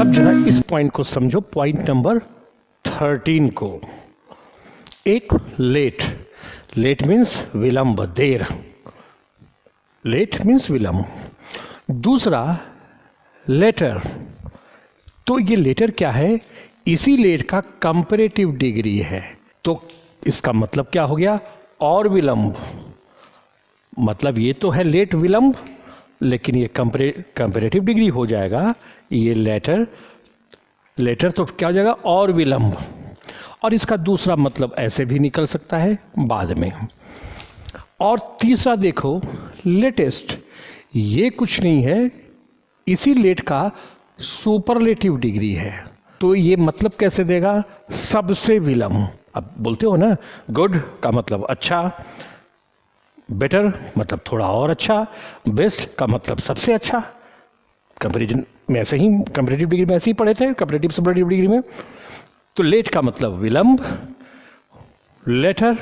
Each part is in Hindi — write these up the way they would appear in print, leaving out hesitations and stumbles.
अब जरा इस पॉइंट को समझो, पॉइंट नंबर 13 को। एक लेट, लेट मीन्स विलंब, देर, लेट मीन्स विलंब। दूसरा लेटर, तो ये लेटर क्या है, इसी लेट का कंपैरेटिव डिग्री है, तो इसका मतलब क्या हो गया, और विलंब। मतलब ये तो है लेट विलंब, लेकिन ये कंपैरेटिव डिग्री हो जाएगा, ये लेटर, लेटर तो क्या हो जाएगा, और विलंब। और इसका दूसरा मतलब ऐसे भी निकल सकता है बाद में। और तीसरा देखो लेटेस्ट, ये कुछ नहीं है, इसी लेट का सुपरलेटिव डिग्री है, तो ये मतलब कैसे देगा, सबसे विलंब। अब बोलते हो ना, गुड का मतलब अच्छा, बेटर मतलब थोड़ा और अच्छा, बेस्ट का मतलब सबसे अच्छा। कंपैरिजन में ऐसे ही, कंपैरेटिव डिग्री में ऐसे ही पढ़े थे, कंपैरेटिव सुपरलेटिव डिग्री में। तो लेट का मतलब विलंब, लेटर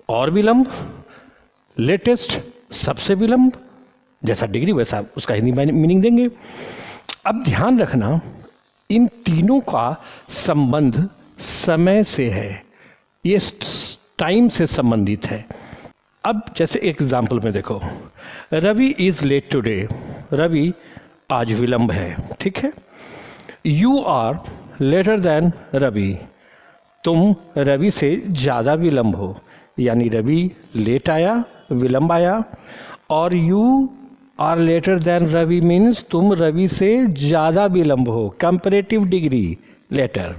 और विलंब, लेटेस्ट सबसे विलंब, जैसा डिग्री वैसा उसका हिंदी मीनिंग देंगे। अब ध्यान रखना, इन तीनों का संबंध समय से है, ये टाइम से संबंधित है। अब जैसे एग्जाम्पल में देखो, Ravi is late today, Ravi आज विलंब है, ठीक है। You are later than Ravi, तुम रवि से ज़्यादा विलंब हो, यानी रवि लेट आया, विलंब आया। और you are later than Ravi means तुम रवि से ज़्यादा विलंब हो, कंपैरेटिव डिग्री लेटर,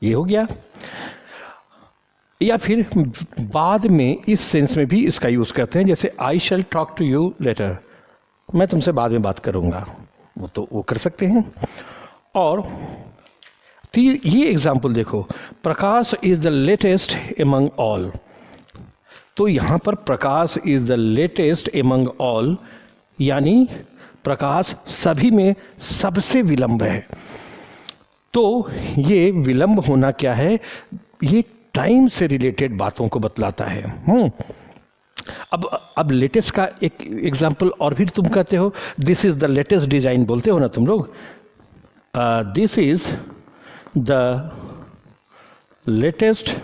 ये हो गया। या फिर बाद में इस सेंस में भी इसका यूज़ करते हैं, जैसे I shall talk to you later, मैं तुमसे बाद में बात करूँगा, वो तो वो कर सकते हैं। और ये एग्जाम्पल देखो, Prakash is the latest among all, तो यहाँ पर Prakash is the latest among all, यानी प्रकाश सभी में सबसे विलंब है। तो ये विलंब होना क्या है, ये टाइम से रिलेटेड बातों को बतलाता है। अब लेटेस्ट का एक एग्जाम्पल और भी तुम कहते हो, this is the latest design बोलते हो ना तुम लोग, this is the latest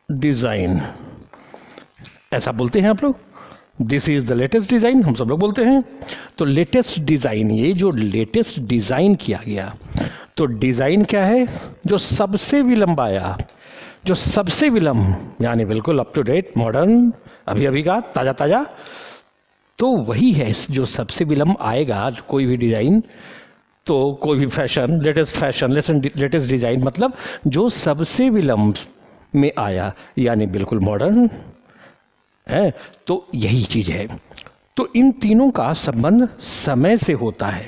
design, ऐसा बोलते हैं आप लोग, this is the latest design हम सब लोग बोलते हैं। तो लेटेस्ट डिजाइन, ये जो लेटेस्ट डिजाइन किया गया, तो डिजाइन क्या है, जो सबसे विलंब आया, जो सबसे विलंब यानी बिल्कुल अप टू डेट, मॉडर्न, अभी अभी का ताजा ताजा, तो वही है जो सबसे विलंब आएगा, कोई भी डिजाइन, तो कोई भी फैशन, लेटेस्ट डिजाइन मतलब जो सबसे विलंब में आया, यानी बिल्कुल मॉडर्न है, तो यही चीज है। तो इन तीनों का संबंध समय से होता है।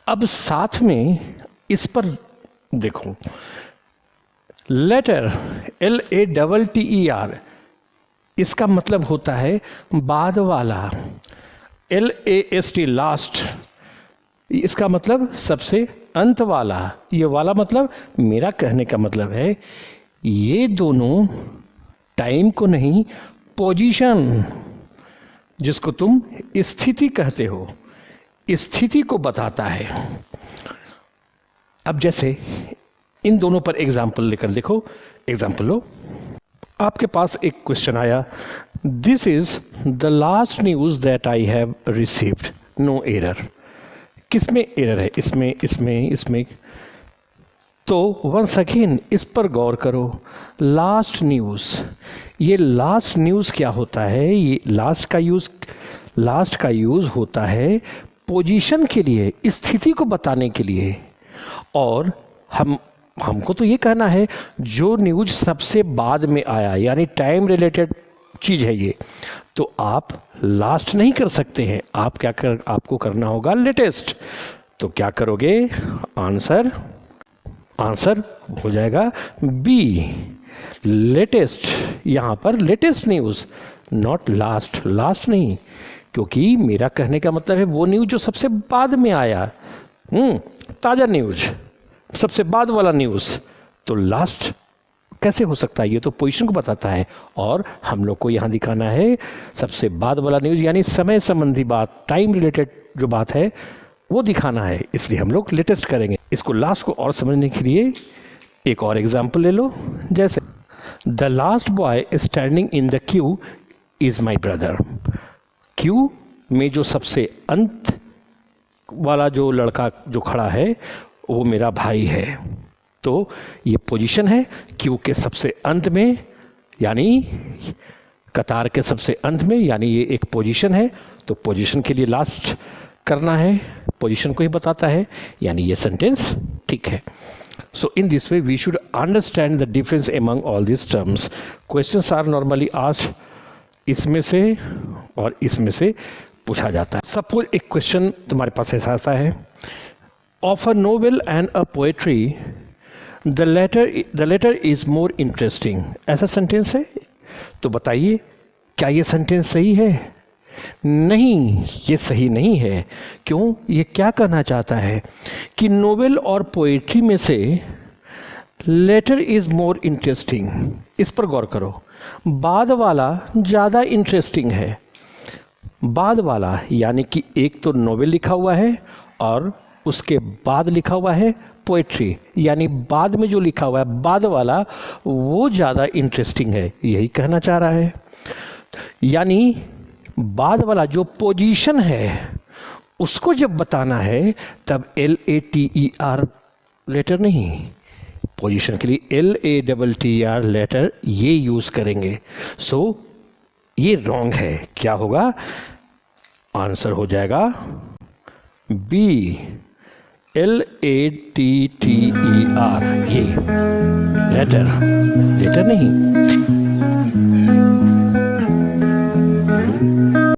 अब साथ में इस पर देखो, लेटर, LATTER, इसका मतलब होता है बाद वाला, LAST लास्ट, इसका मतलब सबसे अंत वाला, ये वाला मतलब, मेरा कहने का मतलब है ये दोनों टाइम को नहीं, पोजीशन, जिसको तुम स्थिति कहते हो, स्थिति को बताता है। अब जैसे इन दोनों पर एग्जाम्पल लेकर देखो, एग्जाम्पल लो, आपके पास एक क्वेश्चन आया, this is the last news that I have received, no error. किसमें एरर है, इसमें, इसमें, इसमें। तो वंस अगेन इस पर गौर करो, लास्ट न्यूज़, ये लास्ट न्यूज़ क्या होता है, ये लास्ट का यूज़ होता है पोजीशन के लिए, स्थिति को बताने के लिए। और हमको तो ये कहना है जो न्यूज़ सबसे बाद में आया, यानी टाइम रिलेटेड चीज़ है ये, तो आप लास्ट नहीं कर सकते हैं, आपको करना होगा लेटेस्ट। तो क्या करोगे, आंसर हो जाएगा बी, लेटेस्ट। यहाँ पर लेटेस्ट न्यूज़, नॉट लास्ट नहीं, क्योंकि मेरा कहने का मतलब है वो न्यूज़ जो सबसे बाद में आया, ताज़ा न्यूज़, सबसे बाद वाला न्यूज़, तो लास्ट कैसे हो सकता है, ये तो पोजीशन को बताता है। और हम लोग को यहाँ दिखाना है सबसे बाद वाला न्यूज़, यानी समय संबंधी बात, टाइम रिलेटेड जो बात है वो दिखाना है, इसलिए हम लोग लेटेस्ट करेंगे। इसको लास्ट को और समझने के लिए एक और एग्जाम्पल ले लो, जैसे the last boy standing in the Q is my brother. Q में जो सबसे अंत वाला जो लड़का जो खड़ा है वो मेरा भाई है। तो ये पोजीशन है क्यू के सबसे अंत में, यानी कतार के सबसे अंत में, यानी ये एक पोजीशन है। तो पोजीशन के लिए लास्ट करना है, पोजीशन को ही बताता है, यानी ये सेंटेंस ठीक है। So in this way we should understand the difference among all this terms. Questions are normally asked इसमें से और इसमें से पूछा जाता है। सपोज एक क्वेश्चन तुम्हारे पास ऐसा है, of a novel and a poetry the latter is more interesting. ऐसा सेंटेंस है, तो बताइए क्या ये सेंटेंस सही है? नहीं, ये सही नहीं है। क्यों? ये क्या कहना चाहता है कि नोवेल और पोएट्री में से लेटर इज मोर इंटरेस्टिंग। इस पर गौर करो, बाद वाला ज़्यादा इंटरेस्टिंग है। बाद वाला यानी कि एक तो नोवेल लिखा हुआ है और उसके बाद लिखा हुआ है पोएट्री, यानी बाद में जो लिखा हुआ है बाद वाला वो ज़्यादा इंटरेस्टिंग है, यही कहना चाह रहा है। यानी बाद वाला जो पोजीशन है उसको जब बताना है तब LATER लेटर नहीं, पोजीशन के लिए LATTER लेटर ये यूज़ करेंगे। सो ये रॉन्ग है। क्या होगा? आंसर हो जाएगा B, LATTER, ये लेटर नहीं।